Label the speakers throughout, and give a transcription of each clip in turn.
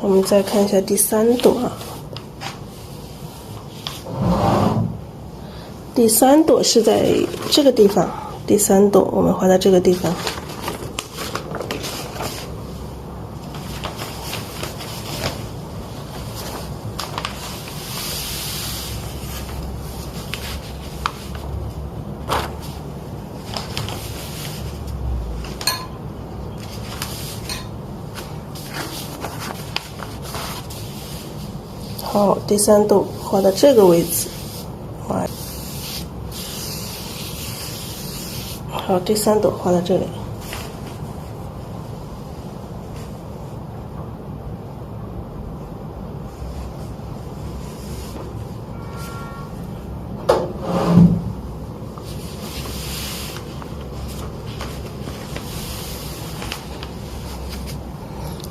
Speaker 1: 我们再看一下第3朵啊，第3朵是在这个地方，第3朵我们画在这个地方。好，第3朵画到这个位置，好，第3朵画到这里。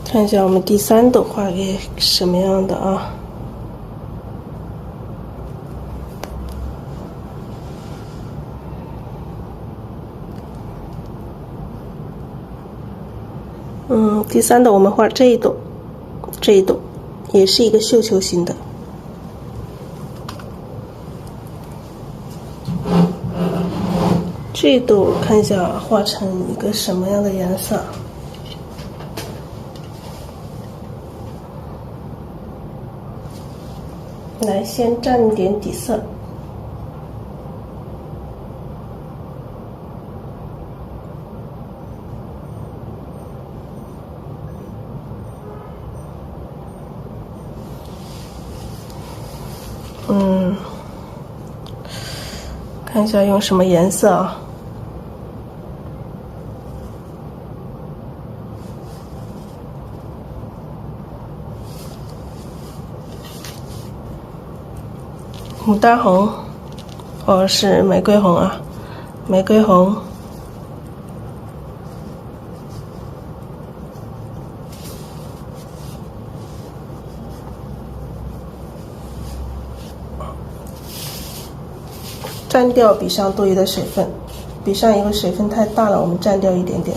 Speaker 1: 看一下我们第3朵画给什么样的啊？第3朵我们画这一朵，这一朵也是一个绣球形的。这一朵看一下画成一个什么样的颜色？来，先蘸一点底色。看一下用什么颜色啊？牡丹红，或是玫瑰红啊，玫瑰红。蘸掉笔上多余的水分，笔上因为水分太大了，我们蘸掉一点点，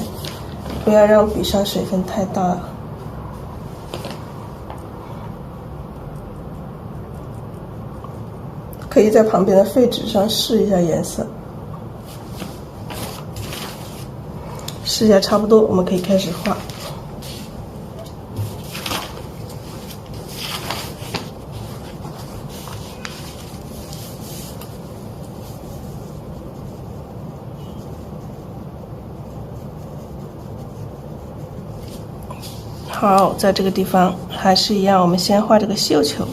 Speaker 1: 不要让笔上水分太大了。可以在旁边的废纸上试一下颜色，试一下差不多，我们可以开始画。好，在这个地方还是一样，我们先画这个绣球。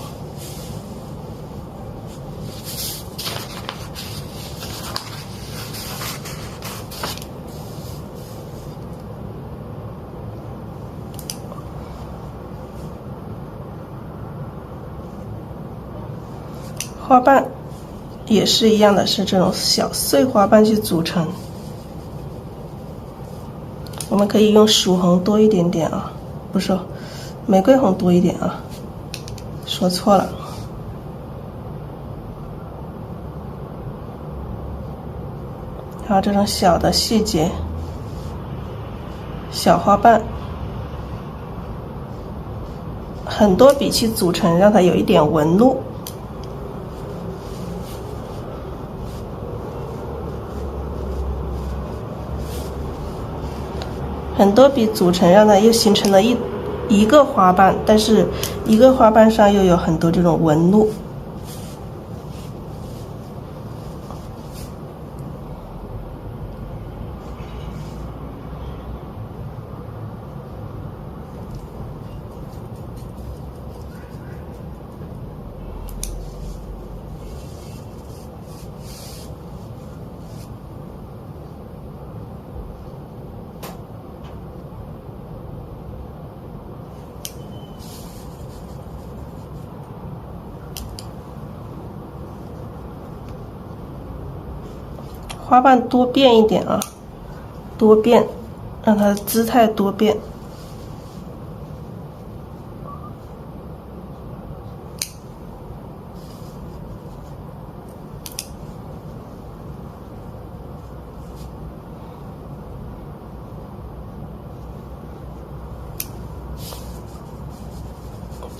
Speaker 1: 花瓣也是一样的，是这种小碎花瓣去组成。我们可以用曙红多一点点啊，不是，玫瑰红多一点啊，说错了。还有这种小的细节，小花瓣，很多笔去组成，让它有一点纹路。很多笔组成，让它又形成了一个花瓣，但是一个花瓣上又有很多这种纹路。花瓣多变一点啊，多变，让它的姿态多变。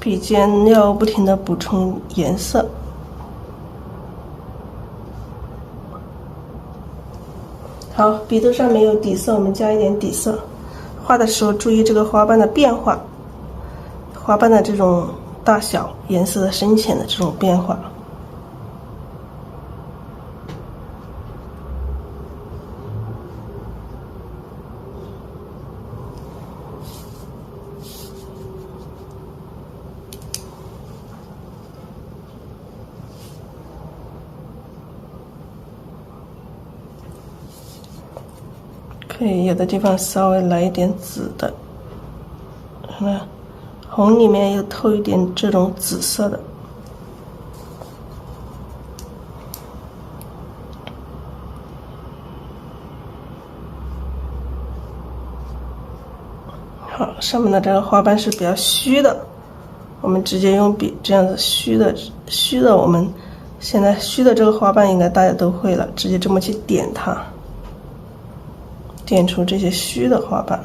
Speaker 1: 笔尖要不停的补充颜色。好，笔头上没有底色，我们加一点底色。画的时候注意这个花瓣的变化，花瓣的这种大小、颜色的深浅的这种变化。可以有的地方稍微来一点紫的，看到红里面又透一点这种紫色的。好，上面的这个花瓣是比较虚的，我们直接用笔这样子虚的，我们现在虚的这个花瓣应该大家都会了，直接这么去点它。点出这些虚的花瓣。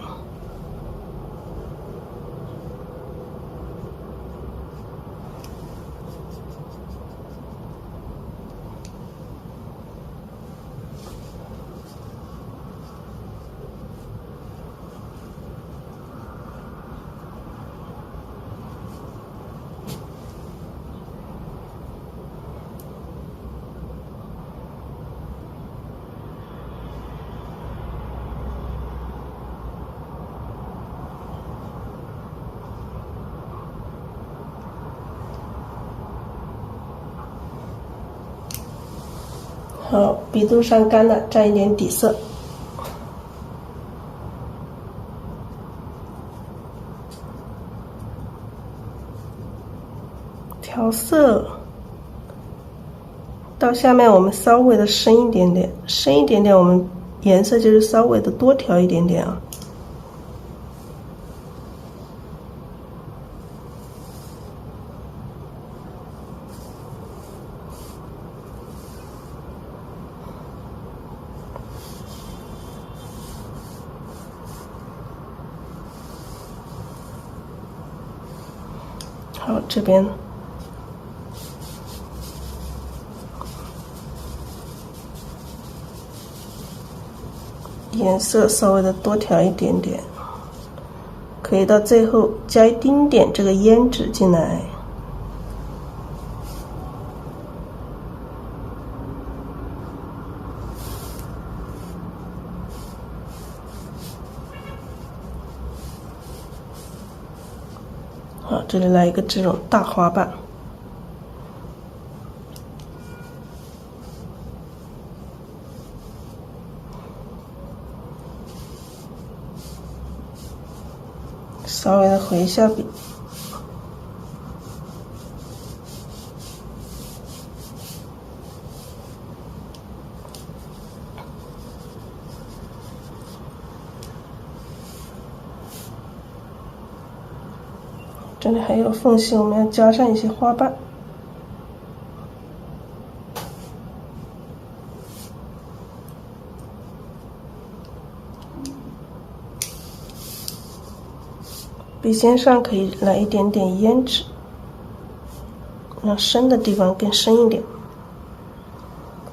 Speaker 1: 好，笔肚上干了，蘸一点底色。调色，到下面我们稍微的深一点点，深一点点，我们颜色就是稍微的多调一点点啊。好，这边颜色稍微的多调一点点，可以到最后加一丁点这个胭脂进来。好，这里来一个这种大花瓣。稍微的回一下笔，这里还有缝隙，我们要加上一些花瓣。笔尖上可以来一点点胭脂，让深的地方更深一点。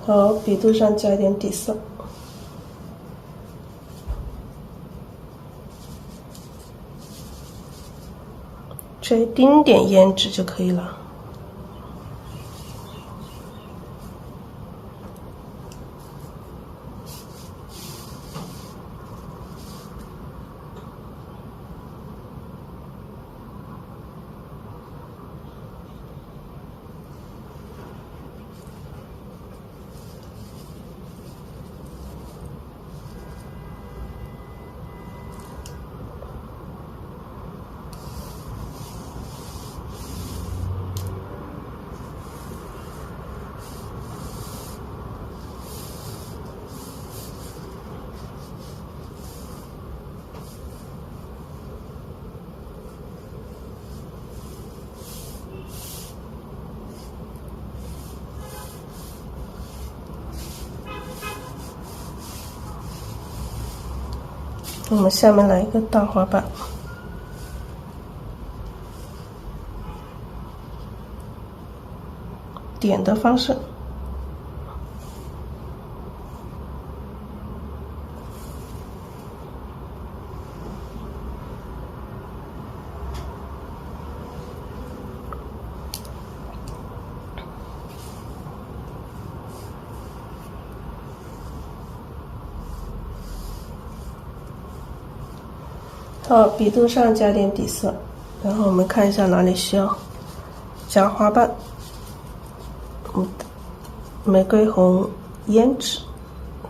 Speaker 1: 好，笔肚上加一点底色。这一丁点胭脂就可以了。我们下面来一个大花瓣。点的方式。好，笔肚上加点底色，然后我们看一下哪里需要加花瓣。玫瑰红胭脂，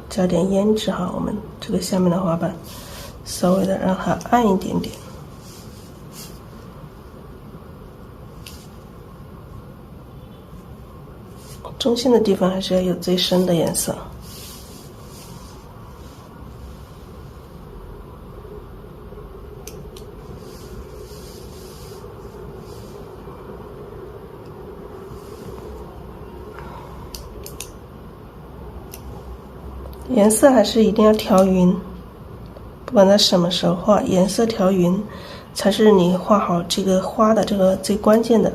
Speaker 1: 加点胭脂哈，我们这个下面的花瓣稍微的让它暗一点点。中心的地方还是要有最深的颜色。颜色还是一定要调匀，不管在什么时候画，颜色调匀才是你画好这个花的这个最关键的。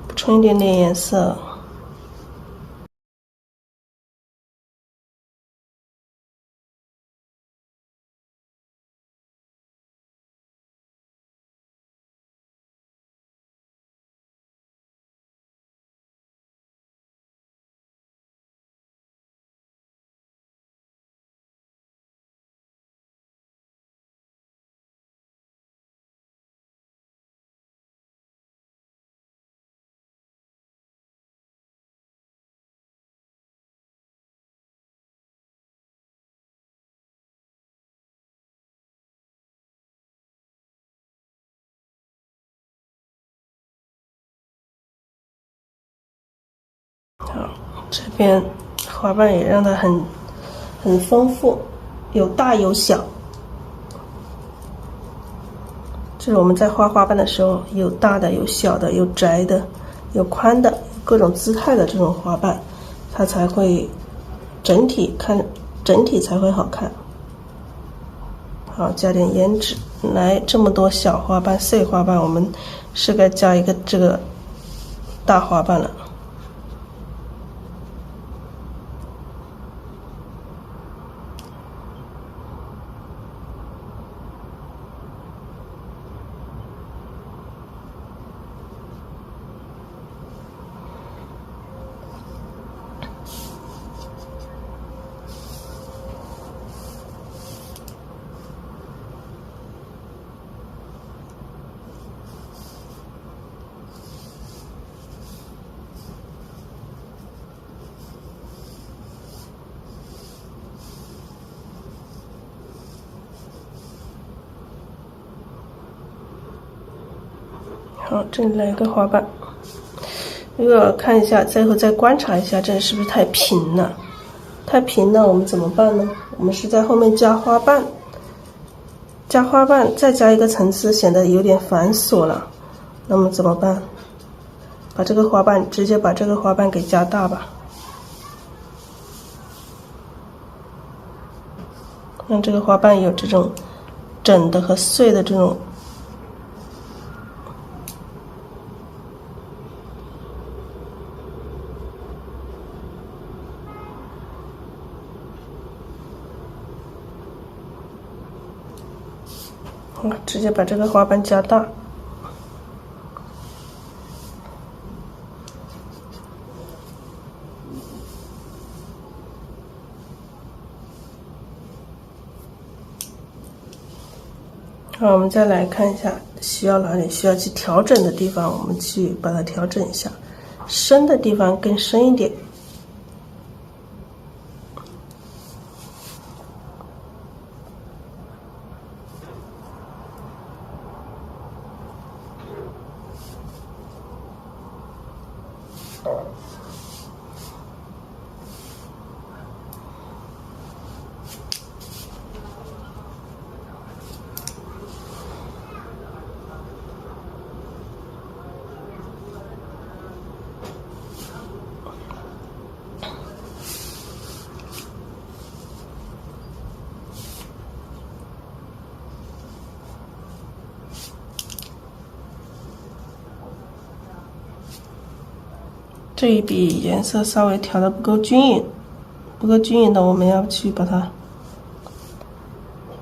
Speaker 1: 补充一点点颜色。好，这边花瓣也让它很丰富，有大有小。这是我们在画花瓣的时候，有大的，有小的，有窄的，有宽的，各种姿态的这种花瓣，它才会整体才会好看。好，加点胭脂。来，这么多小花瓣、碎花瓣，我们是该加一个这个大花瓣了。好，这里来一个花瓣。如果看一下，最后再观察一下，这里是不是太平了？太平了，我们怎么办呢？我们是在后面加花瓣，再加一个层次，显得有点繁琐了。那么怎么办？把这个花瓣直接把这个花瓣给加大吧，让这个花瓣有这种整的和碎的这种。直接把这个花瓣加大。好，我们再来看一下需要哪里需要去调整的地方，我们去把它调整一下，深的地方更深一点。这一笔颜色稍微调的不够均匀，的我们要去把它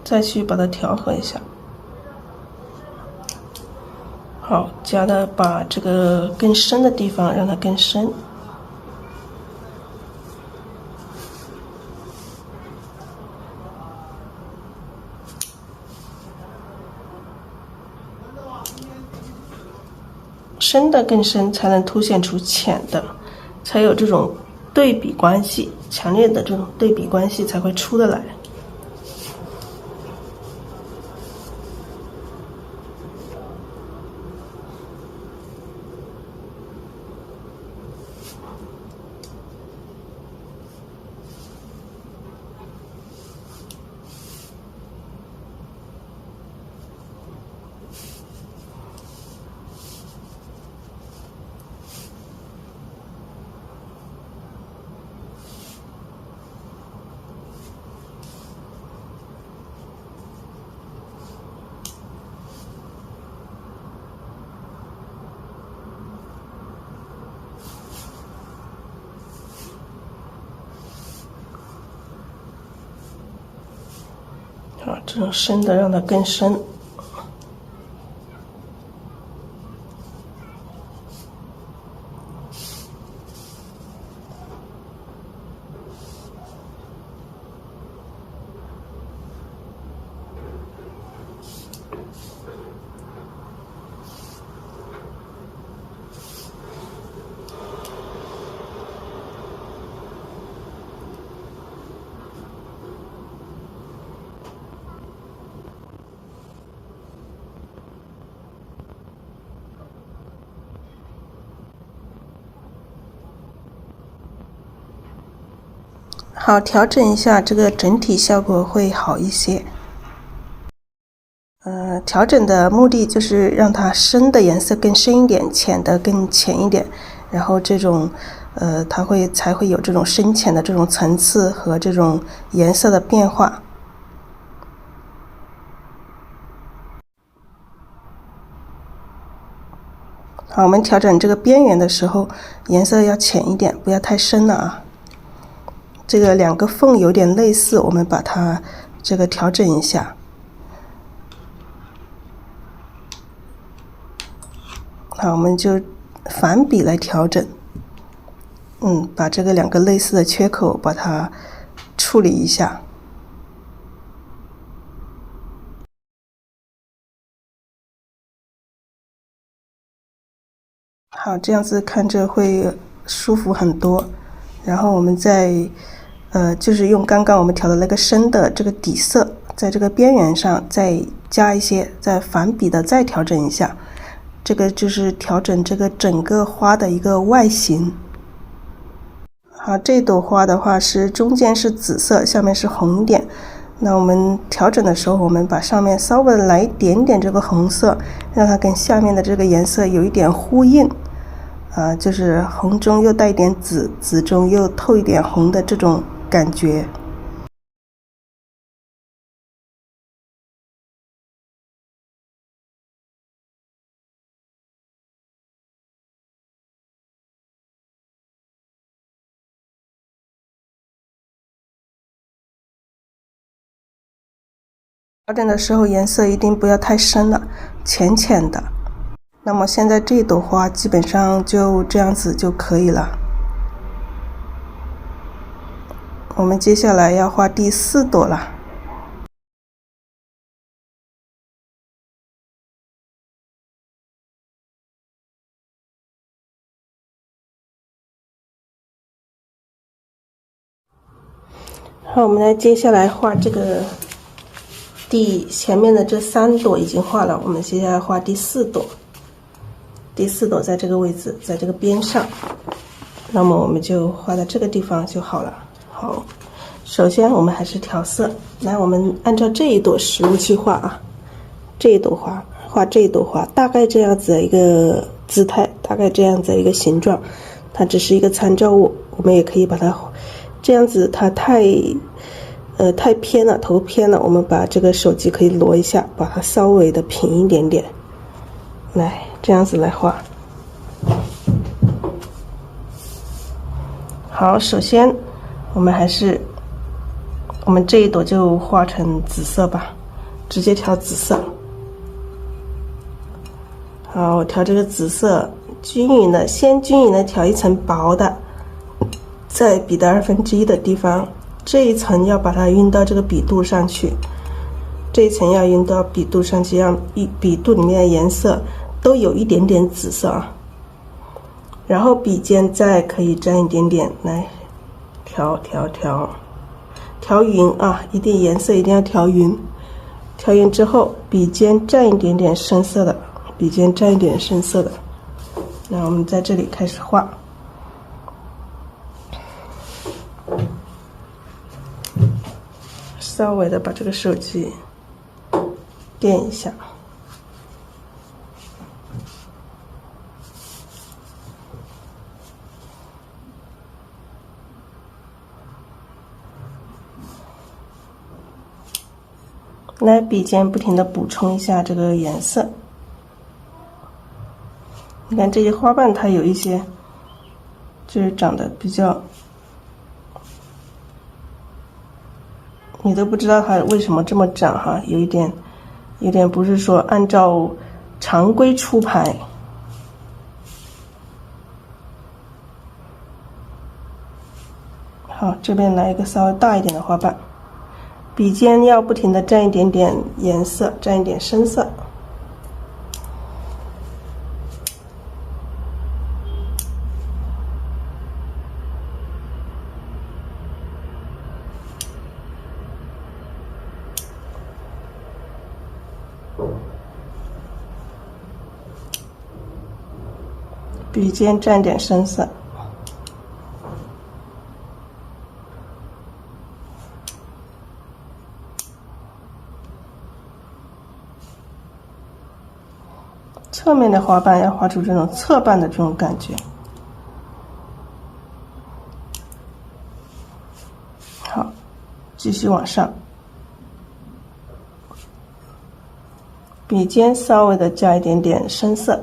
Speaker 1: 再去把它调和一下。好，加的把这个更深的地方让它更深。深的更深，才能凸显出浅的，才有这种对比关系，强烈的这种对比关系才会出得来。好，这种深的让它更深。好，调整一下，这个整体效果会好一些。调整的目的就是让它深的颜色更深一点，浅的更浅一点，然后这种它才会有这种深浅的这种层次和这种颜色的变化。好，我们调整这个边缘的时候，颜色要浅一点，不要太深了啊。这个两个缝有点类似，我们把它这个调整一下。好，我们就反比来调整。把这个两个类似的缺口把它处理一下。好，这样子看着会舒服很多。然后我们再就是用刚刚我们调的那个深的这个底色，在这个边缘上再加一些，再反比的再调整一下。这个就是调整这个整个花的一个外形。好，这朵花的话是中间是紫色，下面是红一点。那我们调整的时候，我们把上面稍微来一点点这个红色，让它跟下面的这个颜色有一点呼应。就是红中又带一点紫，紫中又透一点红的这种感觉。调整的时候颜色一定不要太深了，浅浅的。那么现在这朵花基本上就这样子就可以了。我们接下来要画第4朵了。好，我们来接下来画这个前面的这3朵已经画了，我们接下来画第4朵。第4朵在这个位置，在这个边上，那么我们就画在这个地方就好了。好，首先我们还是调色，来，我们按照这一朵实物去画啊，这一朵花，画这一朵花，大概这样子的一个姿态，大概这样子的一个形状，它只是一个参照物，我们也可以把它这样子，它太偏了，头偏了，我们把这个手机可以挪一下，把它稍微的平一点点，来这样子来画。好，首先我们这一朵就画成紫色吧，直接调紫色。好，我调这个紫色均匀的，先均匀的调一层薄的，在笔的1/2的地方，这一层要把它晕到这个笔肚上去，这一层要晕到笔肚上去，让笔肚里面的颜色都有一点点紫色啊。然后笔尖再可以沾一点点来调匀啊，颜色一定要调匀。调匀之后，笔尖蘸一点点深色的，那我们在这里开始画。稍微的把这个手机垫一下。来，笔尖不停的补充一下这个颜色。你看这些花瓣，它有一些就是长得比较，你都不知道它为什么这么长哈，有一点不是说按照常规出牌。好，这边来一个稍微大一点的花瓣。笔尖要不停的蘸一点点颜色，蘸一点深色。笔尖蘸点深色。侧面的花瓣要画出这种侧瓣的这种感觉。好，继续往上，笔尖稍微的加一点点深色。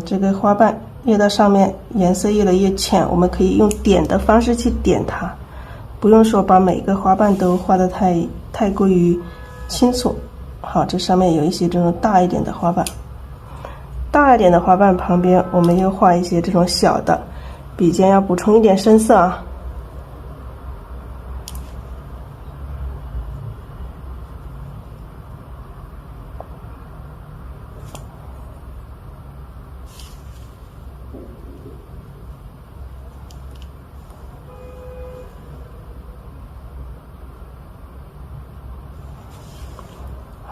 Speaker 1: 这个花瓣越到上面颜色越来越浅，我们可以用点的方式去点它。不用说把每个花瓣都画得太过于清楚。好，这上面有一些这种大一点的花瓣，大一点的花瓣旁边我们又画一些这种小的，笔尖要补充一点深色啊。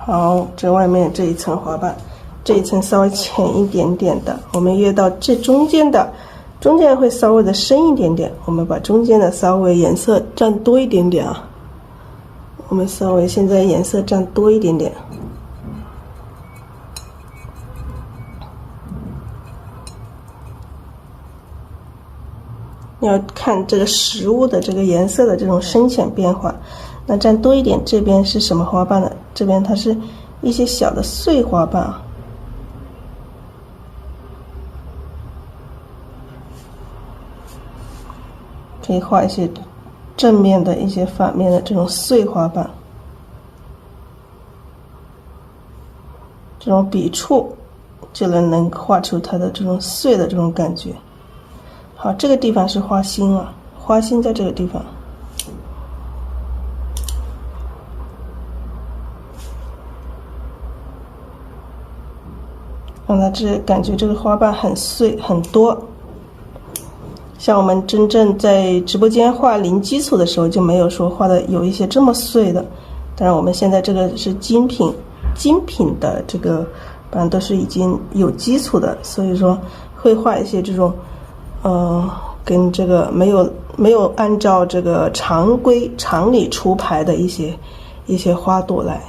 Speaker 1: 好，这外面这一层花瓣，这一层稍微浅一点点的，我们越到这中间的，中间会稍微的深一点点，我们把中间的稍微颜色占多一点点啊。我们稍微现在颜色占多一点点。要看这个实物的这个颜色的这种深浅变化。那占多一点，这边是什么花瓣呢？这边它是一些小的碎花瓣啊。可以画一些正面的一些反面的这种碎花瓣，这种笔触就能画出它的这种碎的这种感觉。好，这个地方是花心啊，花心在这个地方。让它感觉这个花瓣很碎很多，像我们真正在直播间画零基础的时候，就没有说画的有一些这么碎的。当然我们现在这个是精品的这个版都是已经有基础的，所以说会画一些这种跟这个没有按照这个常理出牌的一些花朵来。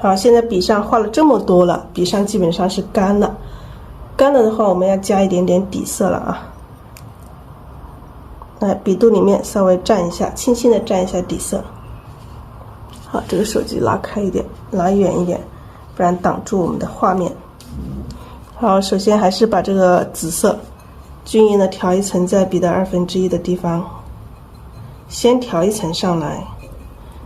Speaker 1: 好，现在笔上画了这么多了，笔上基本上是干了。干了的话，我们要加一点点底色了啊。来，笔肚里面稍微蘸一下，轻轻的蘸一下底色。好，这个手机拉开一点，拉远一点，不然挡住我们的画面。好，首先还是把这个紫色均匀的调一层在笔的1/2的地方，先调一层上来。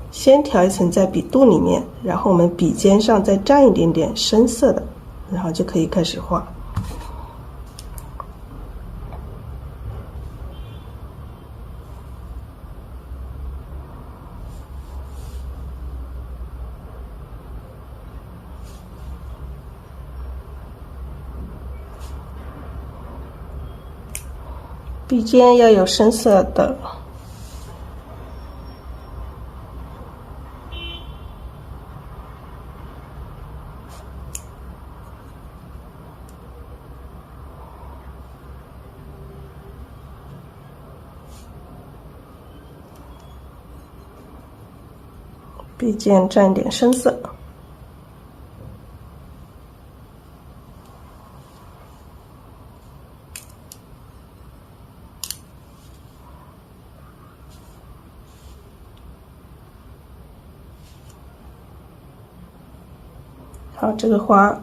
Speaker 1: 先调一层在笔肚里面，然后我们笔尖上再蘸一点点深色的，然后就可以开始画。笔尖要有深色的。笔尖蘸点深色。好，这个花，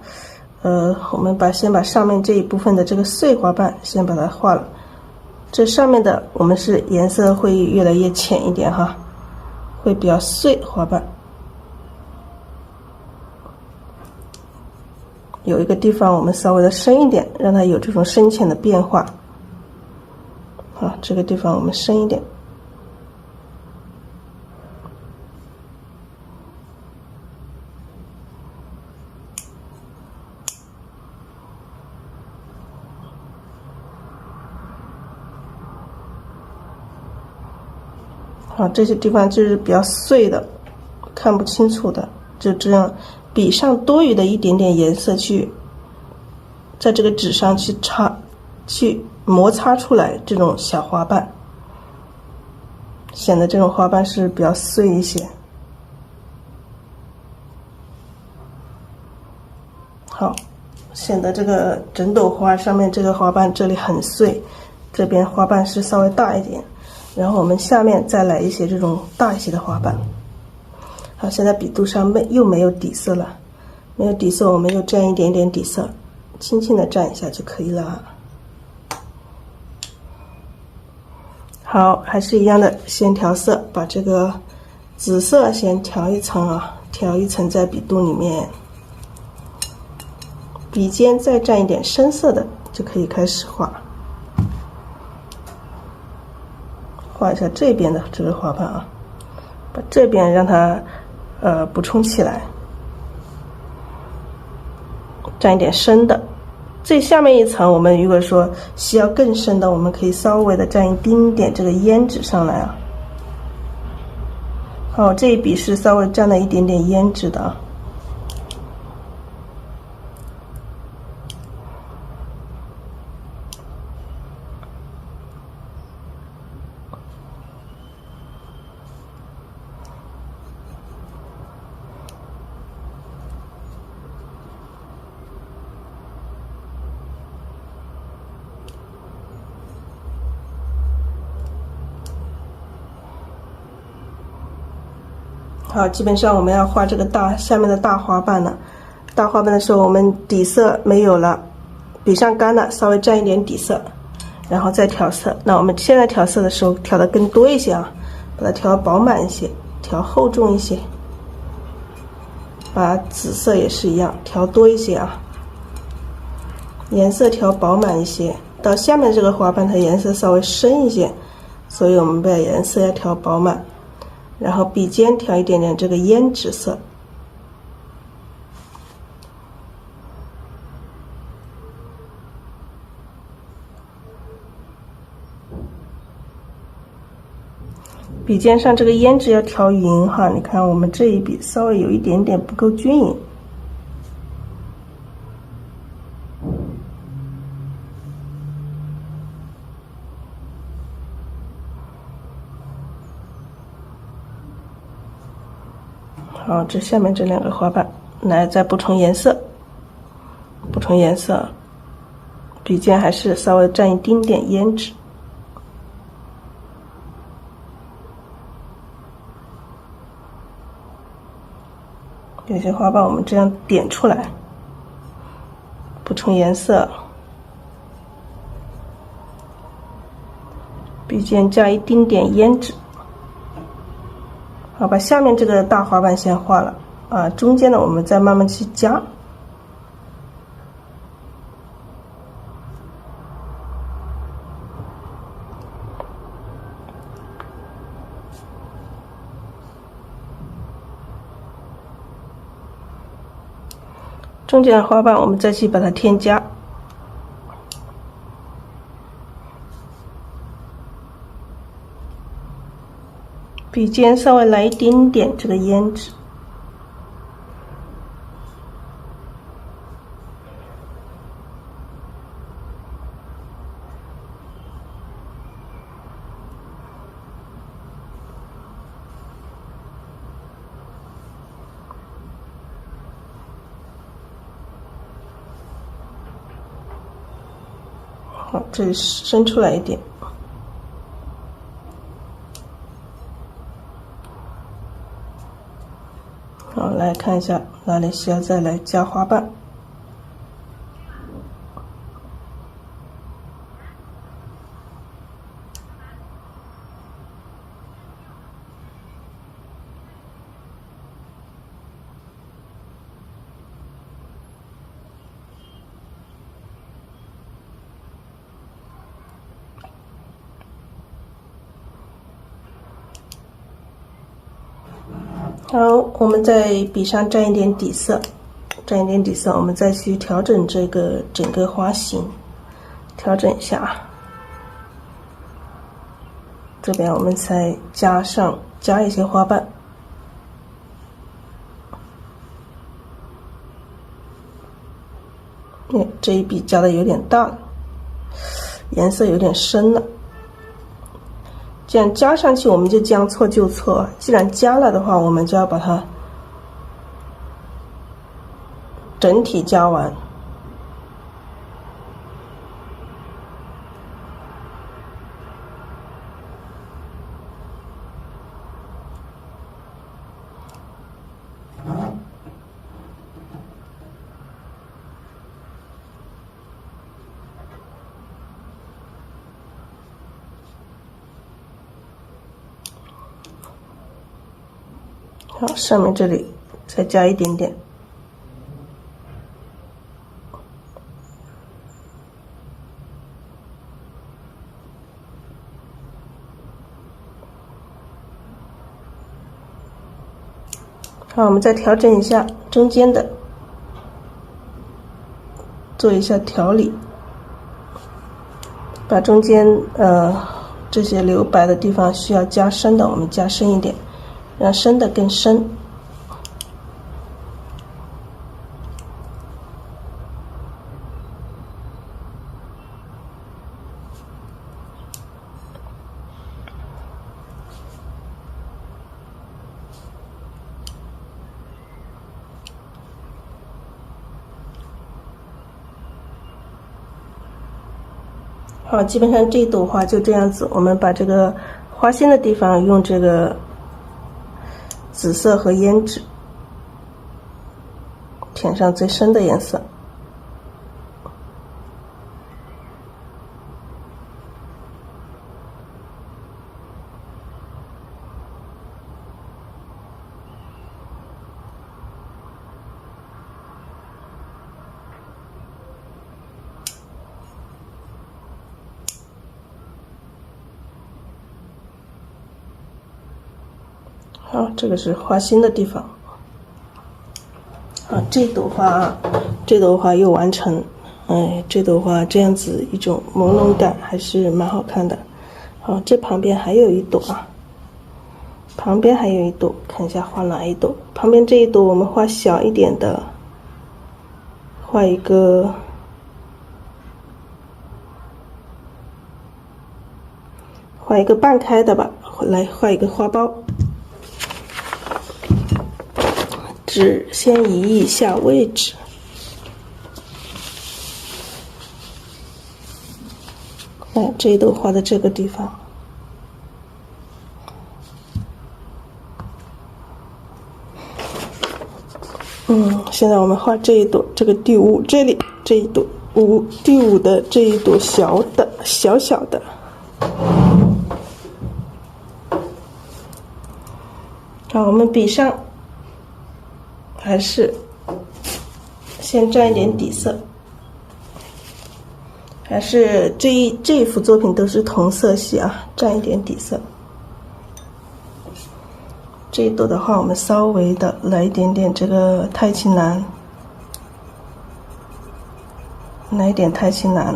Speaker 1: 我们先把上面这一部分的这个碎花瓣先把它画了。这上面的我们是颜色会越来越浅一点哈，会比较碎花瓣。有一个地方我们稍微的深一点，让它有这种深浅的变化。好，这个地方我们深一点。好，这些地方就是比较碎的，看不清楚的，就这样，笔上多余的一点点颜色去，在这个纸上去摩擦出来这种小花瓣，显得这种花瓣是比较碎一些。好，显得这个整朵花上面这个花瓣这里很碎，这边花瓣是稍微大一点。然后我们下面再来一些这种大一些的花瓣。好，现在笔肚上又没有底色了，没有底色，我们又蘸一点点底色，轻轻的蘸一下就可以了。好，还是一样的，先调色，把这个紫色先调一层啊，调一层在笔肚里面，笔尖再蘸一点深色的，就可以开始画。画一下这边的这个花瓣啊，把这边让它补充起来，蘸一点深的。最下面一层，我们如果说需要更深的，我们可以稍微的蘸一丁点这个胭脂上来啊。好，这一笔是稍微蘸了一点点胭脂的啊。好，基本上我们要画这个下面的大花瓣了。大花瓣的时候，我们底色没有了，笔上干了，稍微蘸一点底色，然后再调色。那我们现在调色的时候，调的更多一些啊，把它调饱满一些，调厚重一些。把紫色也是一样，调多一些啊，颜色调饱满一些。到下面这个花瓣，它颜色稍微深一些，所以我们把颜色要调饱满。然后笔尖调一点点这个胭脂色，笔尖上这个胭脂要调匀哈，你看我们这一笔稍微有一点点不够均匀。好，这下面这两个花瓣来再补充颜色，笔尖还是稍微蘸一丁点胭脂。有些花瓣我们这样点出来，补充颜色，笔尖加一丁点胭脂。好，把下面这个大花瓣先画了啊，中间的我们再慢慢去加。中间的花瓣我们再去把它添加，笔尖稍微来一丁点这个胭脂，好，这里伸出来一点。好，来看一下哪里需要再来加花瓣。好，我们在笔上蘸一点底色，我们再去调整这个整个花型，调整一下啊。这边我们才加一些花瓣，这一笔加的有点大了，颜色有点深了。这样加上去我们就将错就错，既然加了的话，我们就要把它整体加完。好，上面这里再加一点点。好，我们再调整一下中间的，做一下调理，把中间这些留白的地方需要加深的，我们加深一点。让深的更深。好，基本上这一朵花就这样子。我们把这个花心的地方用这个紫色和胭脂填上最深的颜色。好，这个是花心的地方。好，这朵花又完成。这朵花这样子一种朦胧感还是蛮好看的。好，这旁边还有一朵啊，旁边还有一朵，看一下画哪一朵。旁边这一朵我们画小一点的，画一个半开的吧，来画一个花苞。置先移一下位置。这一朵画在这个地方。现在我们画这一朵，这个第五这里这一朵第五的这一朵小的。好，我们笔上还是先沾一点底色，还是这一幅作品都是同色系啊，沾一点底色。这一朵的话，我们稍微的来一点点这个太青蓝，来一点太青蓝，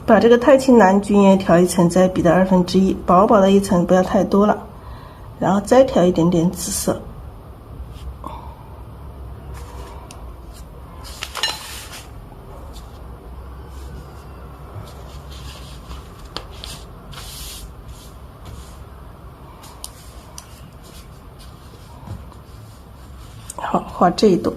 Speaker 1: 把这个太青蓝均匀调一层，再笔的1/2，薄薄的一层，不要太多了，然后再调一点点紫色。好，画这一朵。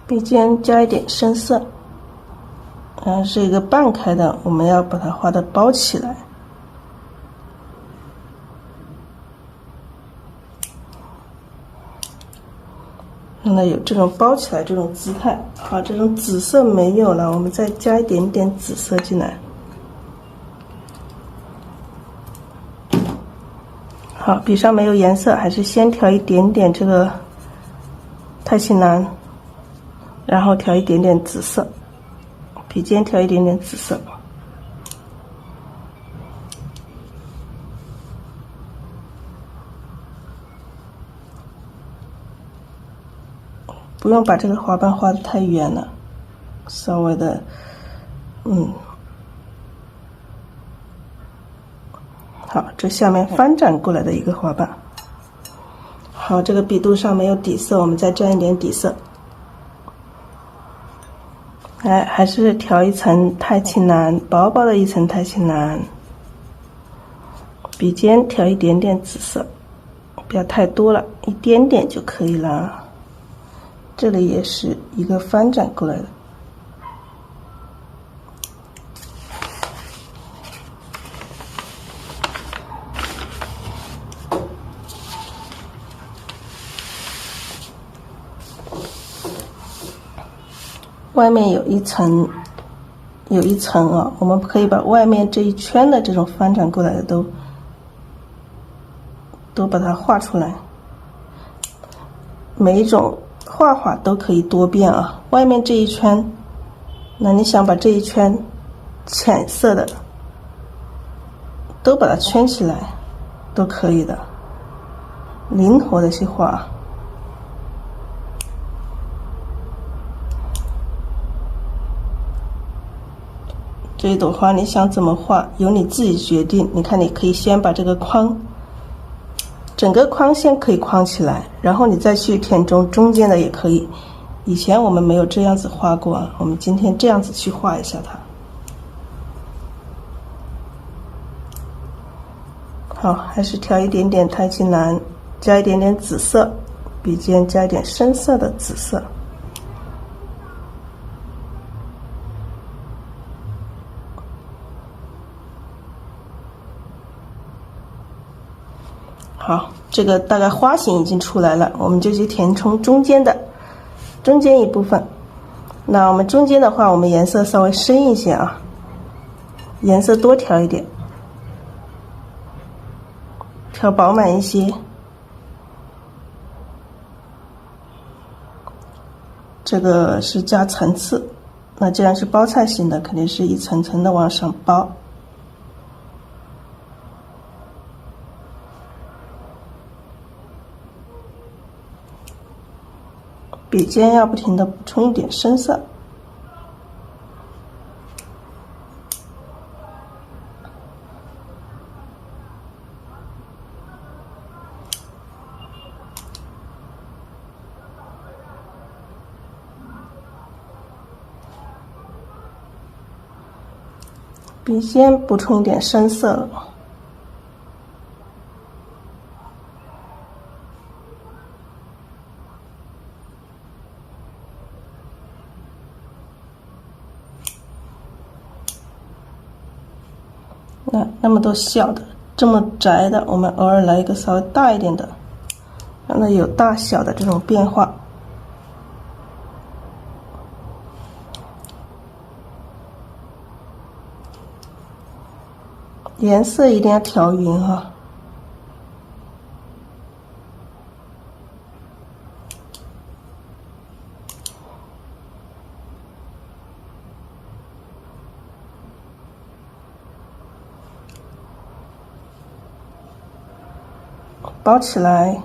Speaker 1: 笔尖加一点深色，然后是一个半开的，我们要把它画的包起来。让它有这种包起来这种姿态。好，这种紫色没有了，我们再加一点点紫色进来。好，笔上没有颜色，还是先调一点点这个太青蓝，然后调一点点紫色，笔尖调一点点紫色。不用把这个花瓣画得太圆了，稍微的，好，这下面翻转过来的一个花瓣。好，这个笔肚上没有底色，我们再沾一点底色。还是调一层太青蓝，薄薄的一层太青蓝，笔尖调一点点紫色，不要太多了，一点点就可以了。这里也是一个翻转过来的。外面有一层啊，我们可以把外面这一圈的这种翻转过来的都把它画出来。每一种画法都可以多变啊。外面这一圈，那你想把这一圈浅色的都把它圈起来，都可以的，灵活的去画。这一朵花你想怎么画，由你自己决定。你看，你可以先把这个框，整个框先可以框起来，然后你再去填中间的也可以。以前我们没有这样子画过啊，我们今天这样子去画一下它。好，还是调一点点太青蓝，加一点点紫色，笔尖加一点深色的紫色。好，这个大概花型已经出来了，我们就去填充中间一部分。那我们中间的话，我们颜色稍微深一些啊，颜色多调一点，调饱满一些。这个是加层次，那既然是包菜型的，肯定是一层层的往上包。笔尖要不停的补充一点深色。笔尖补充一点深色。那么多小的，这么窄的，我们偶尔来一个稍微大一点的，让它有大小的这种变化。颜色一定要调匀哈。包起来，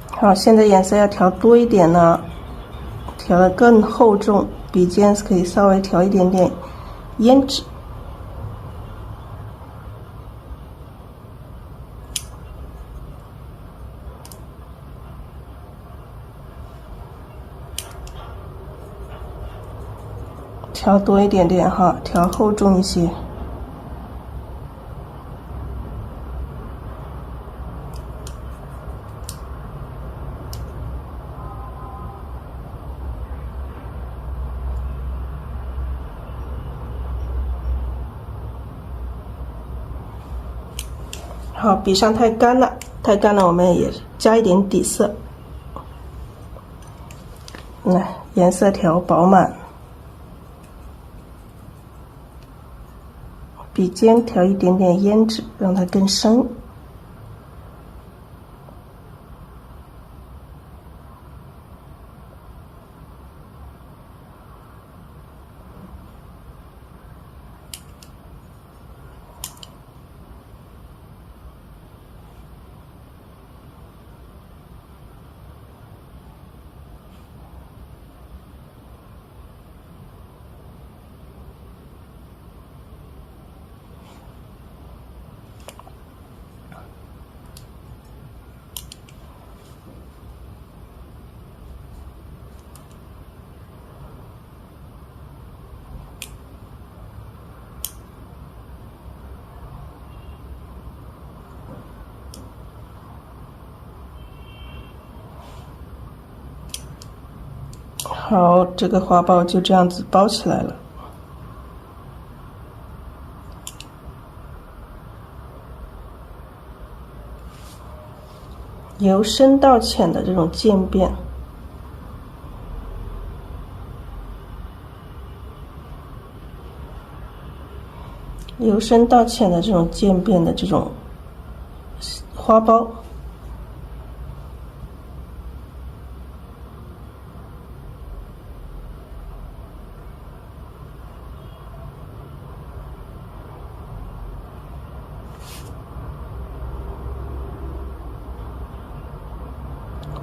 Speaker 1: 好，现在颜色要调多一点了，调得更厚重，笔尖可以稍微调一点点胭脂。调多一点点哈，调厚重一些。好，笔上太干了，我们也加一点底色。来，颜色调饱满。笔尖调一点点胭脂，让它更深。好，这个花苞就这样子包起来了。由深到浅的这种渐变，由深到浅的这种渐变的这种花苞。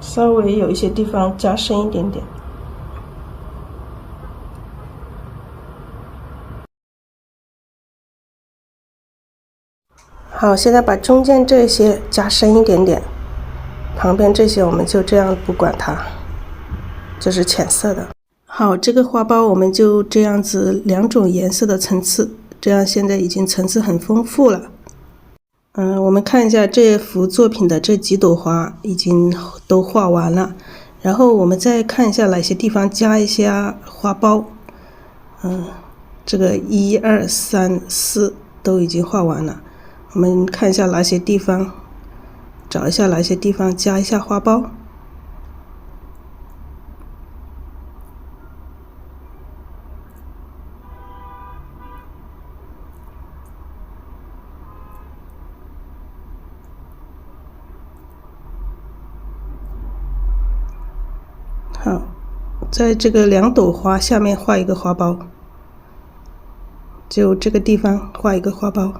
Speaker 1: 稍微有一些地方加深一点点。好，现在把中间这些加深一点点，旁边这些我们就这样不管它，这是浅色的。好，这个花苞我们就这样子2种颜色的层次，这样现在已经层次很丰富了。我们看一下这幅作品的这几朵花已经都画完了，然后我们再看一下哪些地方加一些花苞。这个1、2、3、4都已经画完了，我们看一下哪些地方，找一下哪些地方加一下花苞。好，在这个2朵花下面画一个花苞，就这个地方画一个花苞。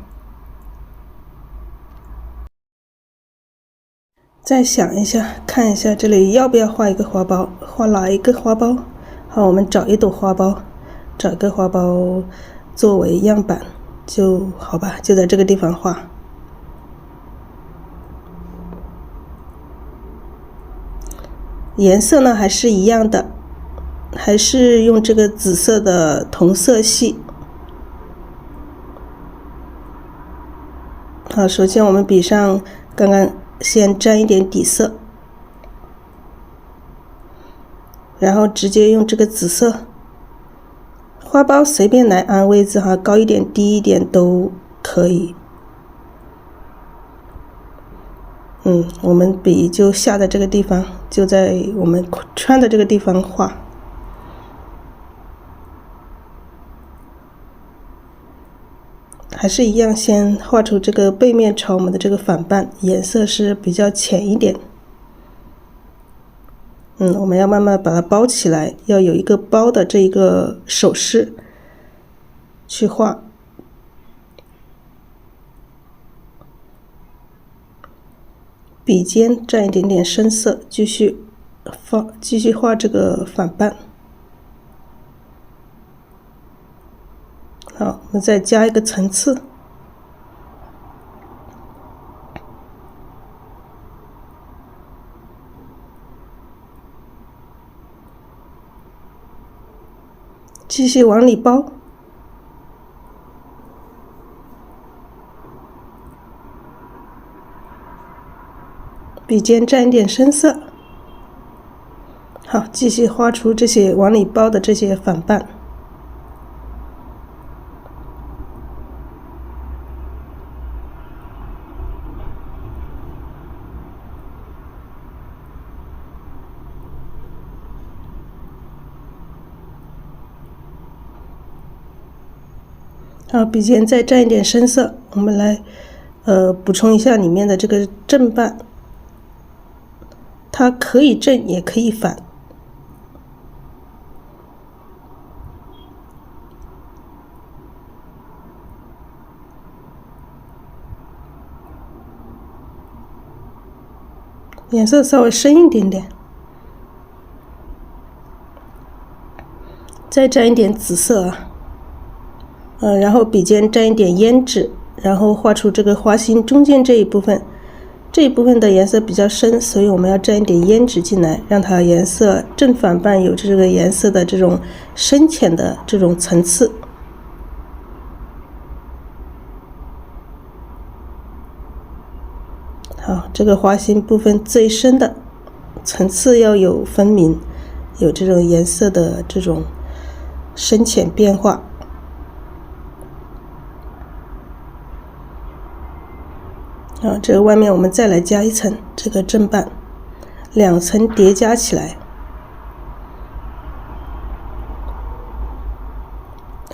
Speaker 1: 再想一下，看一下这里要不要画一个花苞，画哪一个花苞？好，我们找一朵花苞，找一个花苞作为样板，就好吧，就在这个地方画。颜色呢还是一样的，还是用这个紫色的同色系。好，首先我们笔上刚刚先沾一点底色，然后直接用这个紫色，花苞随便来按位置哈，高一点低一点都可以。我们笔就下在这个地方，就在我们圈的这个地方画。还是一样，先画出这个背面朝我们的这个反半，颜色是比较浅一点。我们要慢慢把它包起来，要有一个包的这一个手势去画。笔尖蘸一点点深色，继续画这个反半。好，我们再加一个层次。继续往里包。笔尖蘸一点深色。好，继续画出这些往里包的这些反半。好，笔尖再蘸一点深色，我们来补充一下里面的这个正半，它可以正也可以反。颜色稍微深一点点，再蘸一点紫色啊。然后笔尖蘸一点胭脂，然后画出这个花心中间这一部分，这一部分的颜色比较深，所以我们要蘸一点胭脂进来，让它颜色正反半有这个颜色的这种深浅的这种层次。好，这个花心部分最深的层次要有分明，有这种颜色的这种深浅变化。这个外面我们再来加一层这个正半，2层叠加起来。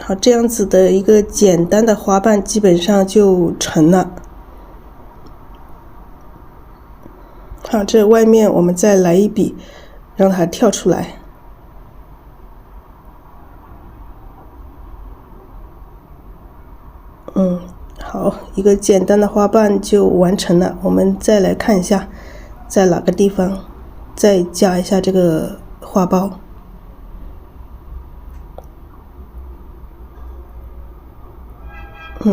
Speaker 1: 好，这样子的一个简单的花瓣基本上就成了。好，这外面我们再来一笔，让它跳出来。好，一个简单的花瓣就完成了。我们再来看一下，在哪个地方再加一下这个花苞。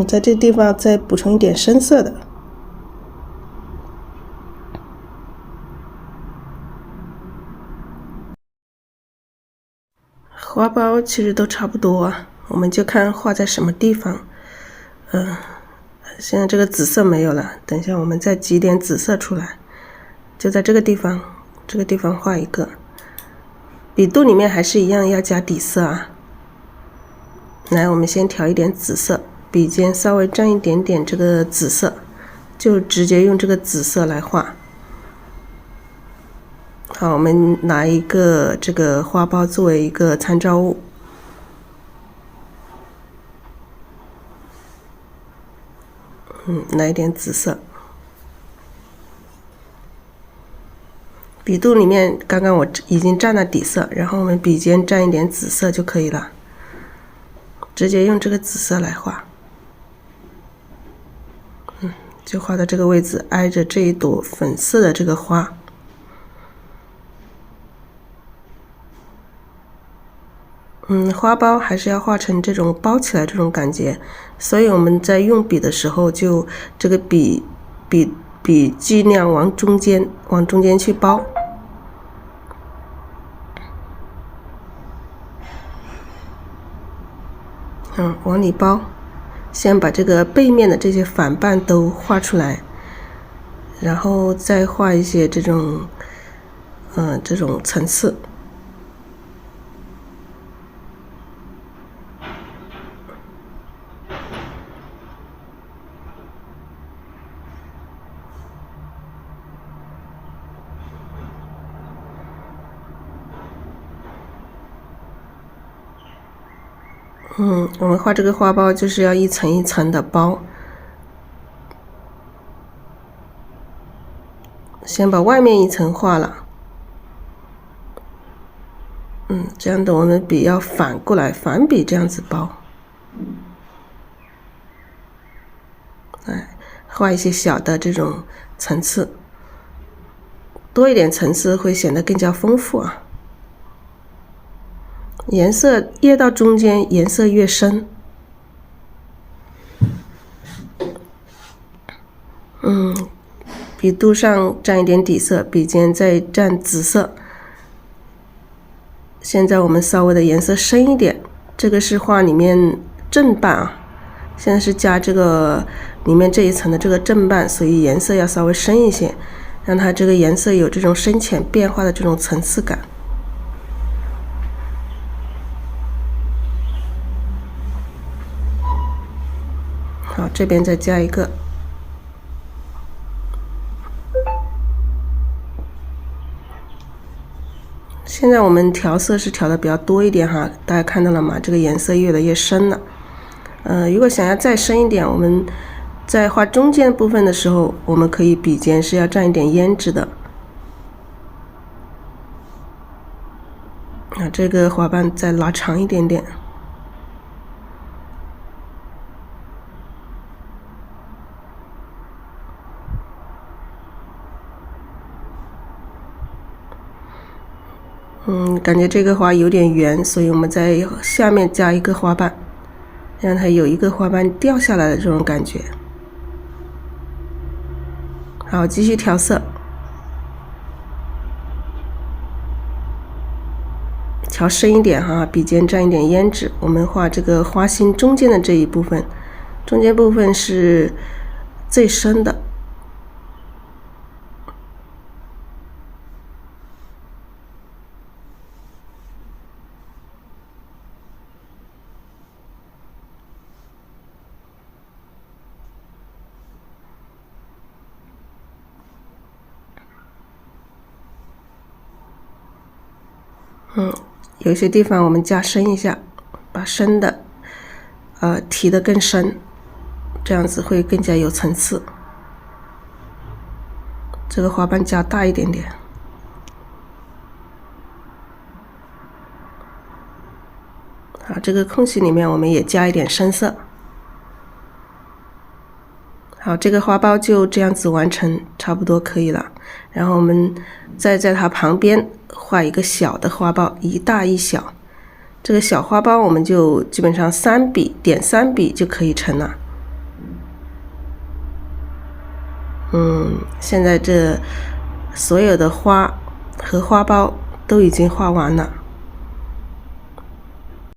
Speaker 1: 在这个地方再补充一点深色的。花苞其实都差不多啊，我们就看画在什么地方。现在这个紫色没有了，等一下我们再挤点紫色出来，就在这个地方，画一个。笔肚里面还是一样要加底色啊。来，我们先调一点紫色，笔尖稍微蘸一点点这个紫色，就直接用这个紫色来画。好，我们拿一个这个花苞作为一个参照物。来一点紫色。笔肚里面刚刚我已经蘸了底色，然后我们笔尖蘸一点紫色就可以了，直接用这个紫色来画。就画到这个位置，挨着这一朵粉色的这个花。花苞还是要画成这种包起来这种感觉，所以我们在用笔的时候，就这个笔尽量往中间去包。往里包，先把这个背面的这些反瓣都画出来，然后再画一些这种层次。我们画这个花苞就是要一层一层的包，先把外面一层画了。这样的我们笔要反过来，反笔这样子包。画一些小的这种层次，多一点层次会显得更加丰富啊。颜色越到中间，颜色越深。笔肚上蘸一点底色，笔尖再蘸紫色。现在我们稍微的颜色深一点，这个是画里面正瓣啊。现在是加这个里面这一层的这个正瓣，所以颜色要稍微深一些，让它这个颜色有这种深浅变化的这种层次感。好，这边再加一个。现在我们调色是调的比较多一点哈，大家看到了吗？这个颜色越来越深了。如果想要再深一点，我们在画中间部分的时候，我们可以笔尖是要蘸一点胭脂的。这个花瓣再拉长一点点。感觉这个花有点圆，所以我们在下面加一个花瓣，让它有一个花瓣掉下来的这种感觉。好，继续调色，调深一点哈，笔尖蘸一点胭脂。我们画这个花心中间的这一部分，中间部分是最深的。有些地方我们加深一下，把深的提得更深，这样子会更加有层次。这个花瓣加大一点点。好，这个空隙里面我们也加一点深色。好，这个花苞就这样子完成，差不多可以了。然后我们再在它旁边画一个小的花苞，一大一小。这个小花苞我们就基本上点3笔就可以成了。现在这所有的花和花苞都已经画完了。